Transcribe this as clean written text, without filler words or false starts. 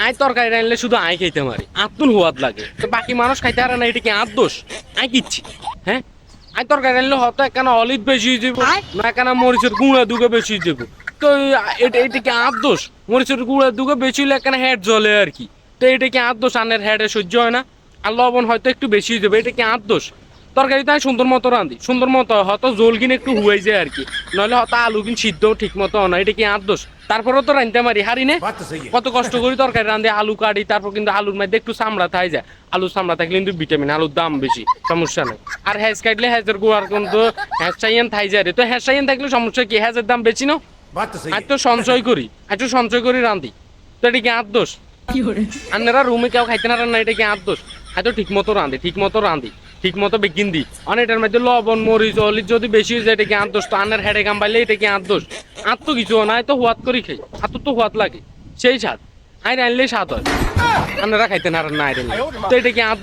আয় তরকারি রানলে শুধু আয় খাইতে মারি আত্মন হুয়াদ লাগে তো বাকি মানুষ খাইতে পারে না, এটা কি আর দোষ? আয় কিচ্ছি হ্যাঁ, আয় তরকারি রানলে হয়তো একখানা অলিভ বেশি যাবো না একখানা মরিচের গুঁড়া দুগে বেশি যাবো, তো এটা কি আর দোষ? মরিচের গুঁড়া দুগে বেশি হলে একখানা হেড জ্বলে আর কি, তো এটা কি আর দোষ? আনের হেডে সহ্য হয় না, আর লবণ হয়তো একটু বেশি যাবে, এটা কি আর দোষ? তরকারিতে আমি সুন্দর মতো রাঁধি, সুন্দর মতো হয়তো জোল কিনে একটু হুয়াই যায় আর কি, নইলে হয়তো আলু কিন সিদ্ধ ঠিক মতো না, এটা কি আর দোষ? তারপরেও তো রাঁধতে পারি হারি নে, কত কষ্ট করি তরকারি রাঁধে আলু কাটি, তারপর কিন্তু আলুর মধ্যে একটু চামড়া থাই যায়, আলুর চামড়া থাকলে কিন্তু ভিটামিন, আলুর দাম বেশি, সমস্যা নেই। আর হ্যাজ কাটলে হ্যাজের গোড়ার কিন্তু হ্যাজ চাইয়েন থাই যায় রে, তো হ্যাজ চাইয়েন থাকলে সমস্যা কি? হ্যাজের দাম বেশি না, আজ তো সঞ্চয় করি, আজ তো সঞ্চয় করি রাঁধি, তো এটা কি আর দোষ? আপনারা রুমে কেউ খাইতে না রান্না, এটা কি আর দোষ? হয়তো ঠিক মতো রাঁধি, ঠিক মতো রাঁধি, ঠিক মতো বেগিন দিই, অনেকটার মধ্যে লবণ মরিচ অলিচ যদি বেশি হয়ে যায় এটা কি আর দোষ? তো আনের হেডে কাম পাইলে এটা কি আর দোষ? আর তো কিছু না, তো হুয়াত করি খাই, আর তো হুয়াত লাগে সেই স্বাদ, আই রানলেই স্বাদ হয়, আপনারা খাইতে না রান্না আই রান্না, তো এটা কি আর